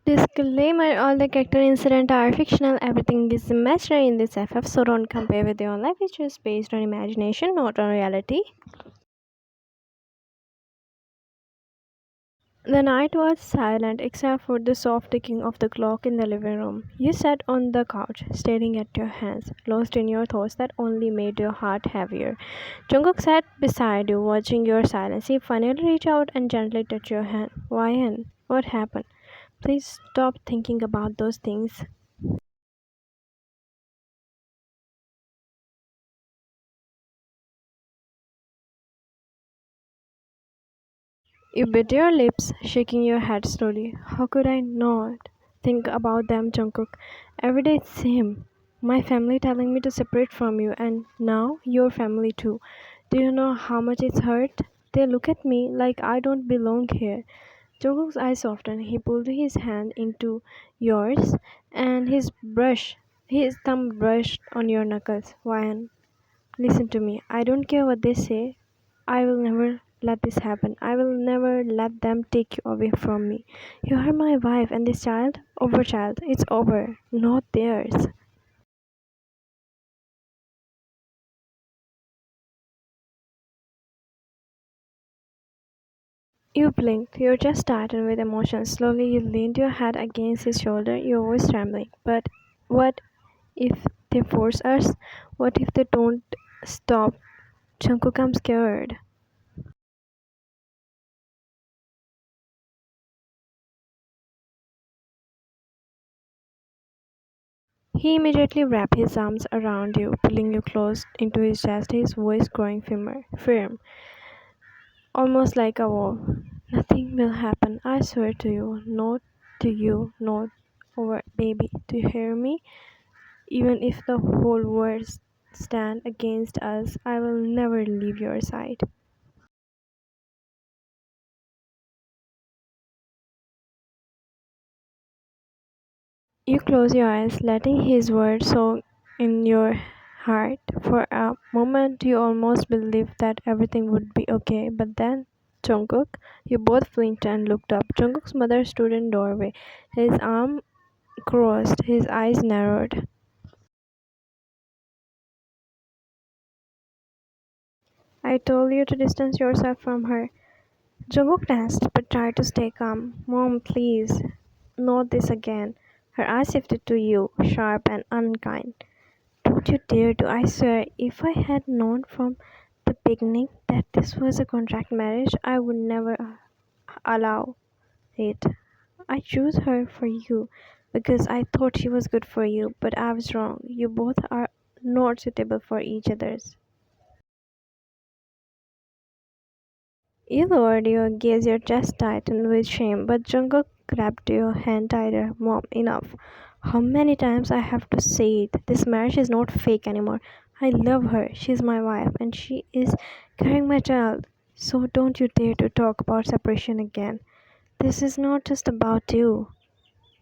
Disclaimer: all the character incidents are fictional, everything is imaginary in this FF, so don't compare with your own life, which is based on imagination, not on reality. The night was silent except for the soft ticking of the clock in the living room. You sat on the couch, staring at your hands, lost in your thoughts that only made your heart heavier. Jungkook sat beside you, watching your silence. He finally reached out and gently touched your hand. Wyan, what happened? Please stop thinking about those things. You bit your lips, shaking your head slowly. How could I not think about them, Jungkook? Every day it's same. My family telling me to separate from you, and now your family too. Do you know how much it's hurt? They look at me like I don't belong here. Jungkook's eyes softened. He pulled his hand into yours, and his thumb brushed on your knuckles. Wyan, listen to me. I don't care what they say. I will never let this happen. I will never let them take you away from me. You are my wife, and this child, over child, it's over, not theirs. You blinked, your chest tightened with emotion. Slowly, you leaned your head against his shoulder, your voice trembling. But what if they force us? What if they don't stop? Jungkook, I'm scared. He immediately wrapped his arms around you, pulling you close into his chest, his voice growing firm, almost like a vow. Nothing will happen, I swear to you. Not to you, not over, baby. Do you hear me? Even if the whole world stand against us, I will never leave your side. You close your eyes, letting his words soak in your heart. For a moment, you almost believed that everything would be okay. But then, Jungkook, you both blinked and looked up. Jungkook's mother stood in doorway, his arm crossed, his eyes narrowed. I told you to distance yourself from her. Jungkook danced, but tried to stay calm. Mom, please, not this again. Her eyes shifted to you, sharp and unkind. Don't you dare to. I swear, if I had known from the beginning that this was a contract marriage, I would never allow it. I chose her for you because I thought she was good for you, but I was wrong. You both are not suitable for each other's. You lowered your gaze, your chest tightened with shame, but Jungkook grabbed your hand tighter. Mom, enough. How many times I have to say it? This marriage is not fake anymore. I love her. She's my wife and she is carrying my child. So don't you dare to talk about separation again. This is not just about you.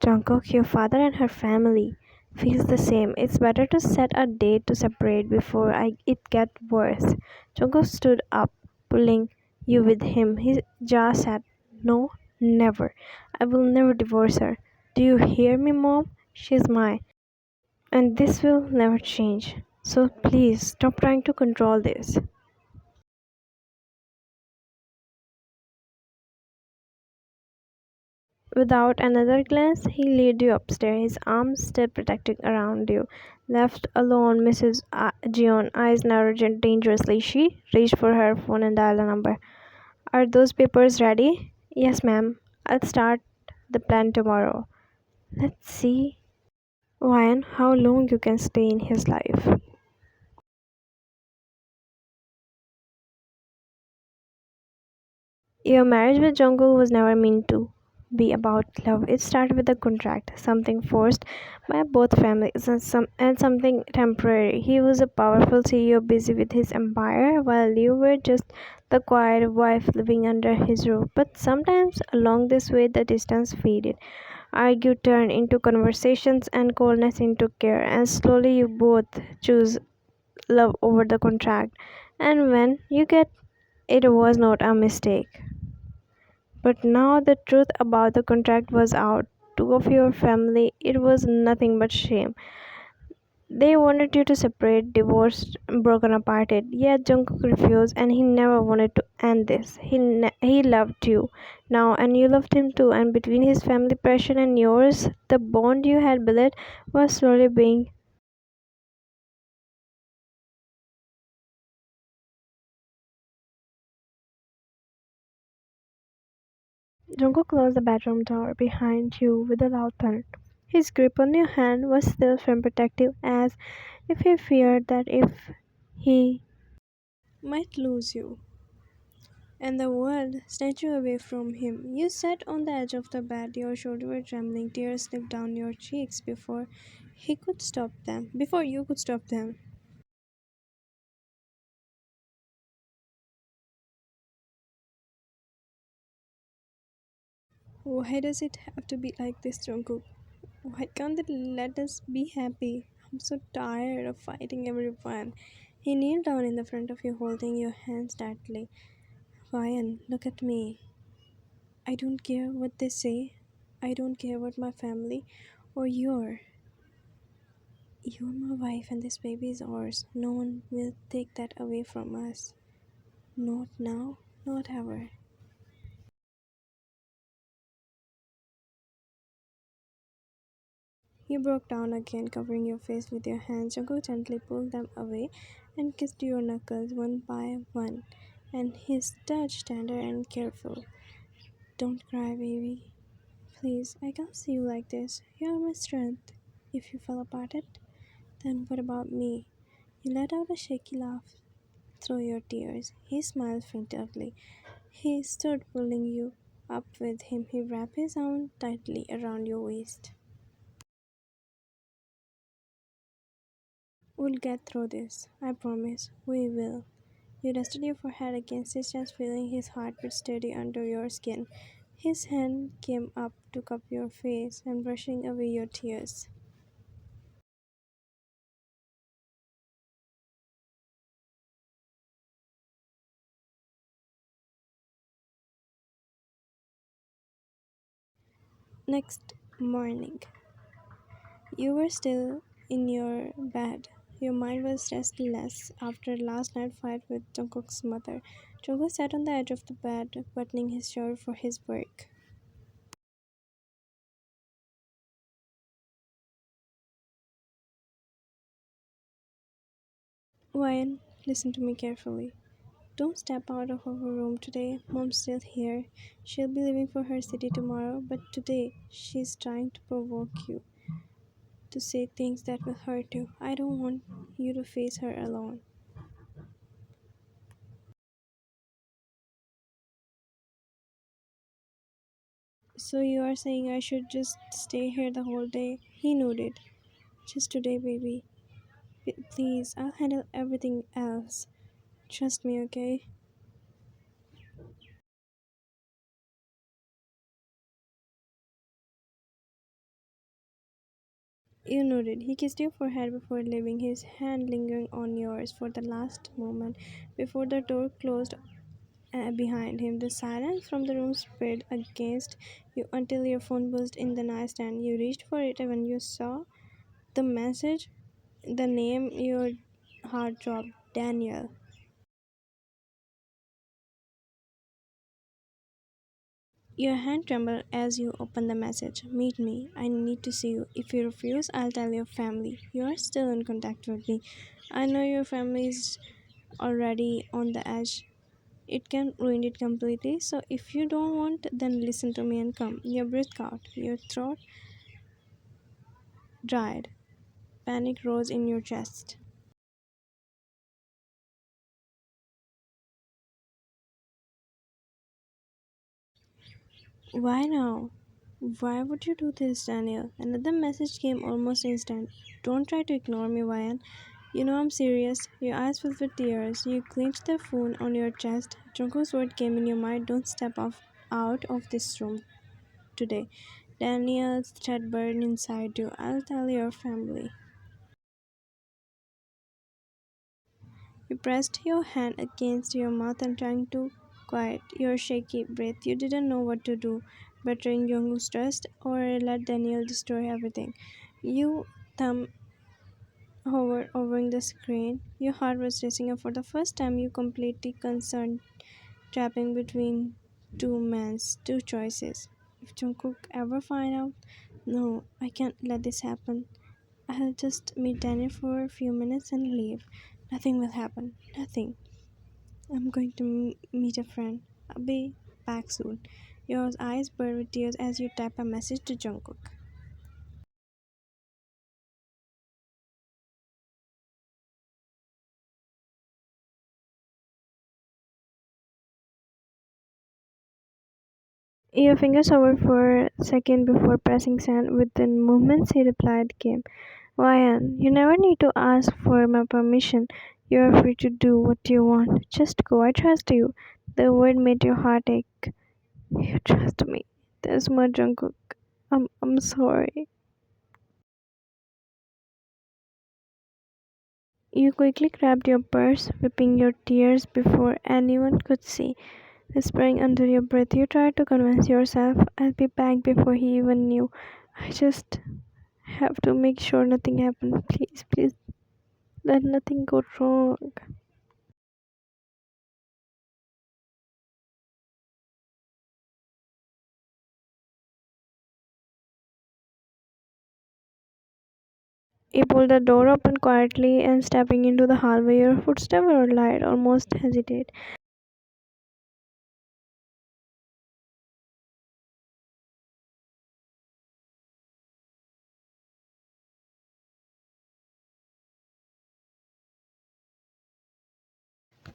Jungkook, your father and her family feels the same. It's better to set a date to separate before it get worse. Jungkook stood up, pulling you with him. His jaw said, "No, never. I will never divorce her. Do you hear me, Mom? She's mine, and this will never change. So please stop trying to control this." Without another glance, he led you upstairs, his arms still protecting around you. Left alone, Mrs. Jeon, eyes narrowed dangerously. She reached for her phone and dialed a number. Are those papers ready? Yes, ma'am. I'll start the plan tomorrow. Let's see, Ryan, how long you can stay in his life. Your marriage with Jungkook was never meant to be about love. It started with a contract, something forced by both families and something temporary. He was a powerful CEO busy with his empire, while you were just the quiet wife living under his roof. But sometimes along this way, the distance faded. Argue turned into conversations and coldness into care, and slowly you both choose love over the contract. And when you get it was not a mistake. But now the truth about the contract was out. two of your family, it was nothing but shame. They wanted you to separate, divorced, broken apart it. Yet Jungkook refused, and he never wanted to end this. He loved you now, and you loved him too. And between his family pressure and yours, the bond you had built was slowly being. Jungkook closed the bedroom door behind you with a loud thud. His grip on your hand was still firm protective, as if he feared that if he might lose you and the world snatched you away from him. You sat on the edge of the bed, your shoulders were trembling, tears slipped down your cheeks before you could stop them. Why does it have to be like this, Jungkook? Why can't they let us be happy? I'm so tired of fighting everyone. He kneeled down in the front of you, holding your hands tightly. Ryan, look at me. I don't care what they say. I don't care about my family or your. You're my wife and this baby is ours. No one will take that away from us. Not now, not ever. You broke down again, covering your face with your hands. Jungkook gently pulled them away and kissed your knuckles one by one. And his touch tender and careful. Don't cry, baby. Please, I can't see you like this. You are my strength. If you fell apart then what about me? You let out a shaky laugh through your tears. He smiled faintly. He stood pulling you up with him. He wrapped his arm tightly around your waist. We'll get through this. I promise. We will. You rested your forehead against his chest, feeling his heartbeat steady under your skin. His hand came up to cup your face and brushing away your tears. Next morning, you were still in your bed. Your mind was restless after last night's fight with Jungkook's mother. Jungkook sat on the edge of the bed, buttoning his shirt for his work. Ryan, listen to me carefully. Don't step out of our room today. Mom's still here. She'll be leaving for her city tomorrow, but today she's trying to provoke you to say things that will hurt you. I don't want you to face her alone. So you are saying I should just stay here the whole day? He nodded. Just today, baby. Please, I'll handle everything else. Trust me, okay? You nodded. He kissed your forehead before leaving, his hand lingering on yours for the last moment before the door closed behind him. The silence from the room spread against you until your phone buzzed in the nightstand. You reached for it when you saw the message, the name, your heart dropped. Daniel. Your hand trembled as you opened the message. Meet me. I need to see you. If you refuse, I'll tell your family. You are still in contact with me. I know your family is already on the edge. It can ruin it completely. So if you don't want, then listen to me and come. Your breath caught. Your throat dried. Panic rose in your chest. Why now? Why would you do this, Daniel? Another message came almost instant. Don't try to ignore me, Ryan. You know I'm serious. Your eyes filled with tears. You clenched the phone on your chest. Jungkook's word came in your mind. Don't step off out of this room today. Daniel's threat burned inside you. I'll tell your family. You pressed your hand against your mouth and trying to quiet your shaky breath. You didn't know what to do. betraying Jungkook's trust, or let Daniel destroy everything. You thumb hovering the screen. Your heart was racing, and for the first time, you completely concerned, trapping between two choices. If Jungkook ever find out, no, I can't let this happen. I'll just meet Daniel for a few minutes and leave. Nothing will happen. Nothing. I'm going to meet a friend. I'll be back soon. Your eyes burn with tears as you type a message to Jungkook. Your fingers hovered for a second before pressing send. Within moments, he replied, "Came. Ryan, you never need to ask for my permission. You're free to do what you want. Just go. I trust you." The word made your heart ache. You trust me. There's more Jungkook. I'm sorry. You quickly grabbed your purse, wiping your tears before anyone could see. Whispering under your breath, you tried to convince yourself, "I'll be back before he even knew. I just have to make sure nothing happens. Please, please, let nothing go wrong." You pulled the door open quietly and stepping into the hallway, your footsteps were light, almost hesitate.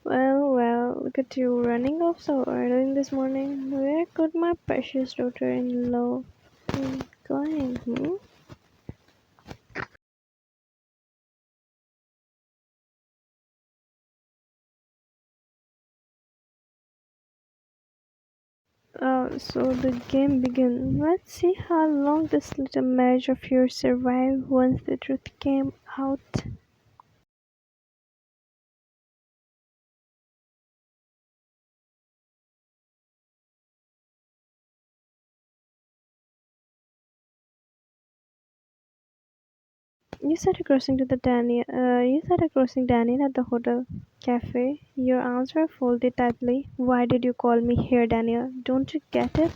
Well, look at you running off so early this morning. Where could my precious daughter-in-law be going? Hmm? So the game begins. Let's see how long this little marriage of yours survived once the truth came out. You sat crossing Daniel at the hotel cafe. Your arms were folded tightly. Why did you call me here, Daniel? Don't you get it?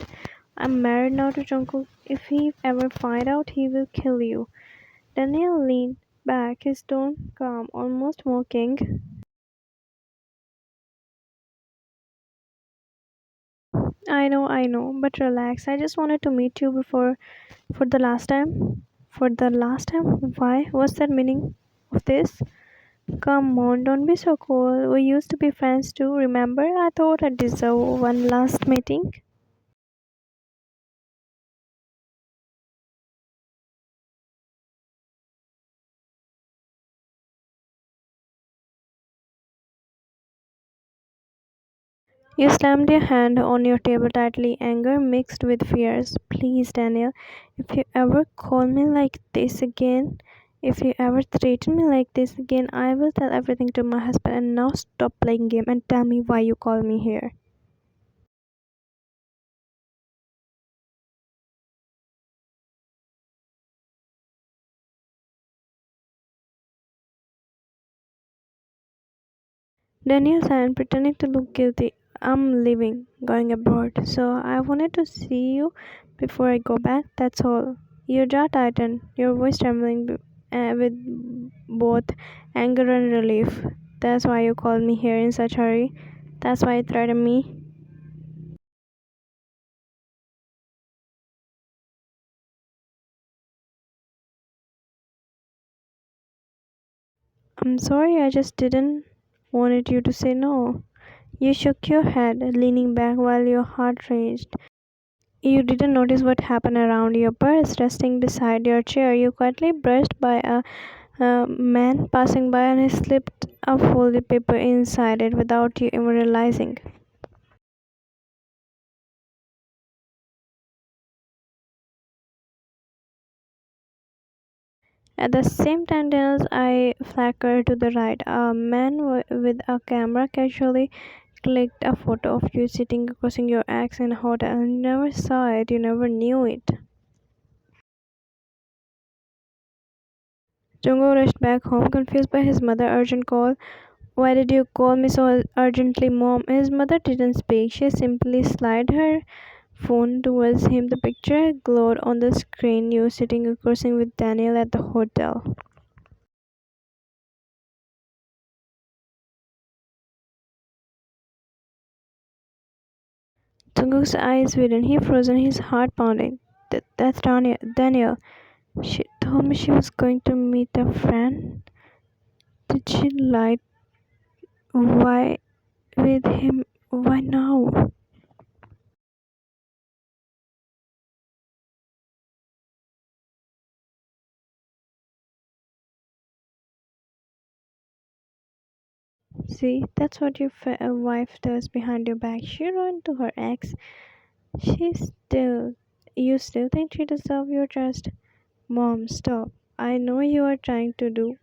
I'm married now to Jungkook. If he ever find out, he will kill you. Daniel leaned back, his tone calm, almost mocking. I know, but relax. I just wanted to meet you before for the last time. For the last time? Why? What's the meaning of this? Come on, don't be so cold. We used to be friends too, remember? I thought I deserve one last meeting. You slammed your hand on your table tightly, anger mixed with fears. Please, Daniel, if you ever call me like this again, if you ever threaten me like this again, I will tell everything to my husband. And now stop playing game and tell me why you call me here. Daniel sighed, pretending to look guilty. I'm leaving, going abroad, so I wanted to see you before I go back, that's all. Your jaw tightened, your voice trembling with both anger and relief. That's why you called me here in such a hurry. That's why you threatened me. I'm sorry, I just didn't wanted you to say no. You shook your head, leaning back while your heart raced. You didn't notice what happened around your purse resting beside your chair. You quietly brushed by a man passing by and he slipped a folded paper inside it without you even realizing. At the same time, Daniel's eye flickered to the right. A man with a camera casually clicked a photo of you sitting crossing your ex in a hotel. You never saw it, you never knew it. Jungkook rushed back home, confused by his mother's urgent call. Why did you call me so urgently, Mom? His mother didn't speak. She simply slid her phone towards him. The picture glowed on the screen. You sitting crossing with Daniel at the hotel. Jungkook's eyes widened. He frozen, his heart pounding. That's Daniel. Daniel. She told me she was going to meet a friend. Did she lie? Why with him? Why now? See, that's what your wife does behind your back. She ran to her ex. She still, you still think she deserves your trust? Mom, stop. I know you are trying to do.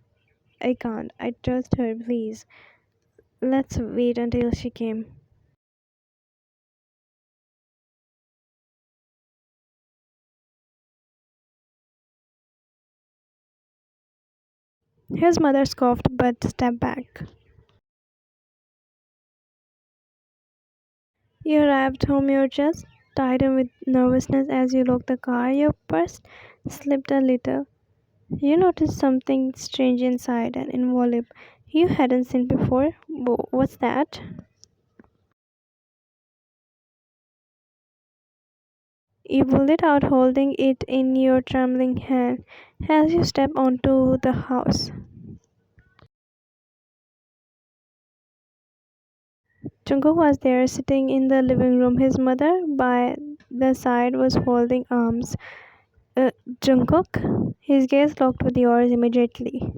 I can't. I trust her, please. Let's wait until she came. His mother scoffed but stepped back. You arrived home, your chest tightened with nervousness as you locked the car. Your purse slipped a little. You noticed something strange inside, an envelope you hadn't seen before. What's that? You pulled it out, holding it in your trembling hand as you step onto the house. Jungkook was there, sitting in the living room. His mother, by the side, was folding arms. Uh, Jungkook? His gaze locked with yours immediately.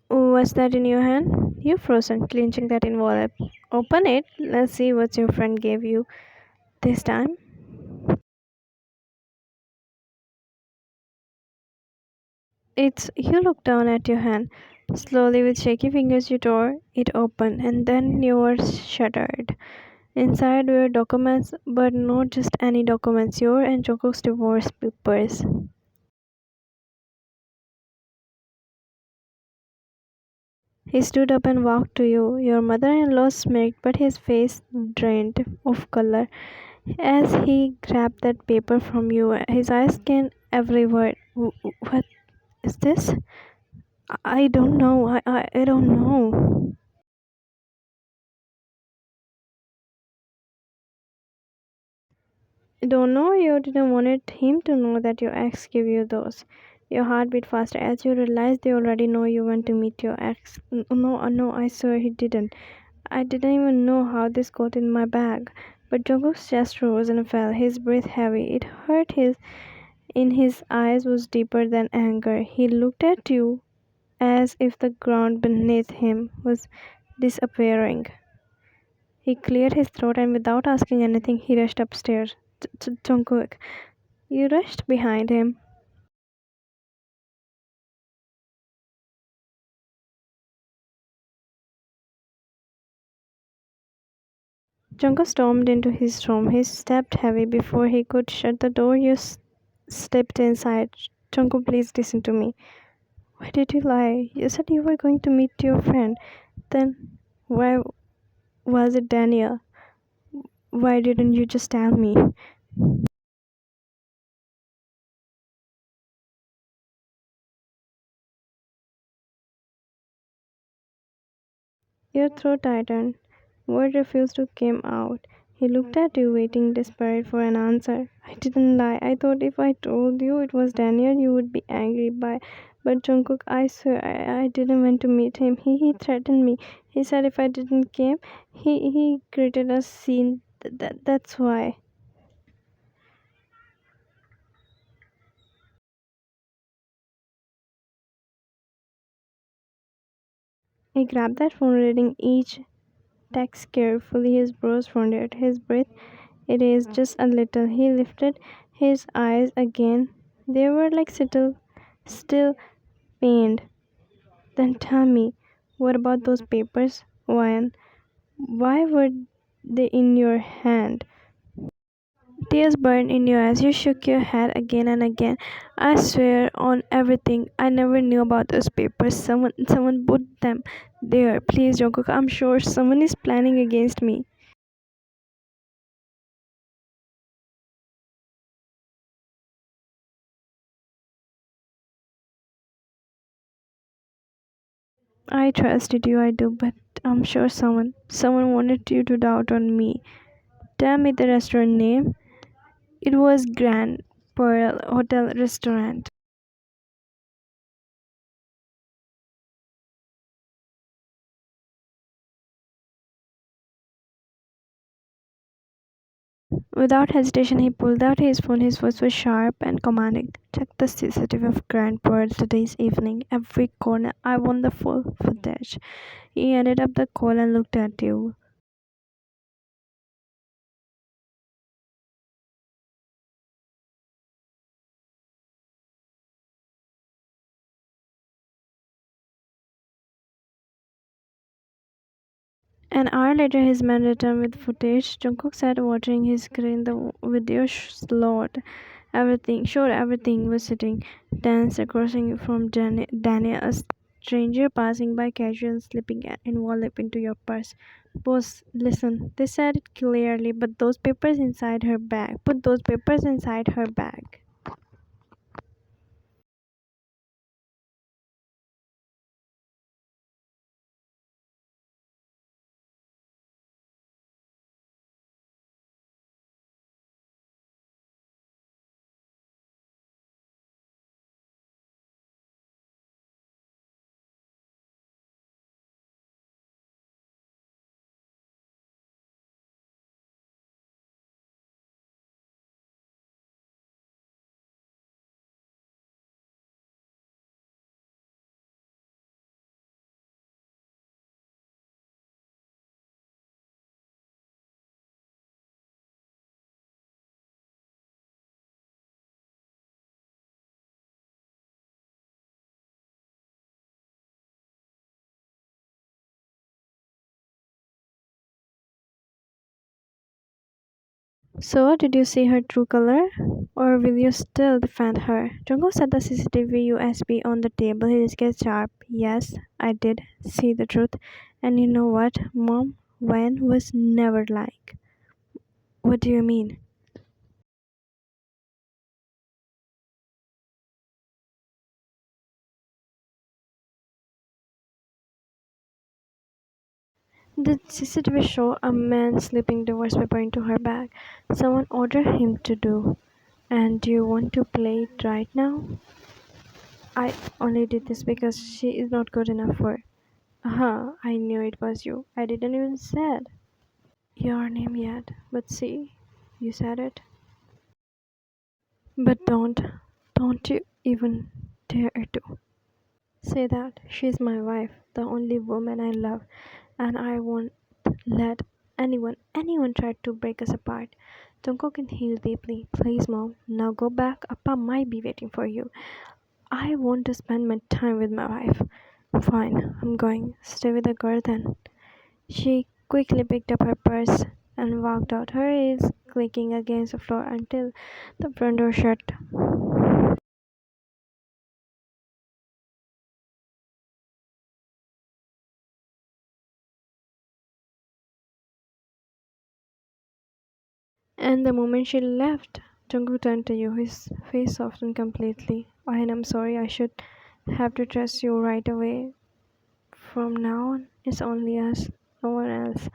What's that in your hand? You frozen, clenching that envelope. Open it. Let's see what your friend gave you this time. You look down at your hand. Slowly, with shaky fingers, you tore it open, and then yours shuddered. Inside were documents, but not just any documents, your and Jungkook's divorce papers. He stood up and walked to you. Your mother-in-law smirked, but his face drained of color as he grabbed that paper from you. His eyes scanned every word. What is this? I don't know. I don't know. Don't know, you didn't want him to know that your ex gave you those. Your heart beat faster as you realized they already know you went to meet your ex. No, no, I swear he didn't. I didn't even know how this got in my bag. But Jungkook's chest rose and fell, his breath heavy. It hurt in his eyes was deeper than anger. He looked at you as if the ground beneath him was disappearing. He cleared his throat and without asking anything, he rushed upstairs. Jungkook, you rushed behind him. Jungkook stormed into his room. He stepped heavy before he could shut the door. You slipped inside. Jungkook, please listen to me. Why did you lie? You said you were going to meet your friend. Then why was it Daniel? Why didn't you just tell me? Your throat tightened. Word refused to come out. He looked at you, waiting desperate for an answer. I didn't lie. I thought if I told you it was Daniel, you would be angry. But Jungkook, I swear, I didn't want to meet him. He threatened me. He said if I didn't come, he created a scene. That's why. He grabbed that phone, reading each text carefully. His brows frowned. His breath erased just a little. He lifted his eyes again. They were like still pained. Then tell me, what about those papers? Why were they in your hand? Tears burned in your eyes. You shook your head again and again. I swear on everything. I never knew about those papers. Someone put them there. Please, Jungkook. I'm sure someone is planning against me. I trusted you, I do, but I'm sure someone wanted you to doubt on me. Tell me the restaurant name. It was Grand Pearl Hotel Restaurant. Without hesitation, he pulled out his phone. His voice was sharp and commanding. Check the CCTV of Grand Pearl today's evening. Every corner. I want the full footage. He ended up the call and looked at you. An hour later, his man returned with footage. Jungkook sat watching his screen. The video slowed. Everything was sitting tense, crossing from Daniel, a stranger passing by casual, slipping an envelope into your purse. Boss, listen. They said it clearly, but those papers inside her bag. Put those papers inside her bag. So, did you see her true color? Or will you still defend her? Jungkook set the CCTV USB on the table. His gaze sharp. Yes, I did see the truth. And you know what, Mom? When was never like. What do you mean? The CCTV show a man slipping divorce paper into her bag. Someone ordered him to do. And do you want to play it right now? I only did this because she is not good enough for. I knew it was you. I didn't even said your name yet. But see, you said it. But don't you even dare to say that. She's my wife, the only woman I love, and I won't let anyone try to break us apart. Jungkook inhaled deeply. Please, Mom, now go back. Appa might be waiting for you. I want to spend my time with my wife. Fine, I'm going. Stay with the girl then. She quickly picked up her purse and walked out, her heels clicking against the floor until the front door shut. And the moment she left, Jungkook turned to you, his face softened completely. And I'm sorry, I should have to trust you right away. From now on, it's only us, no one else.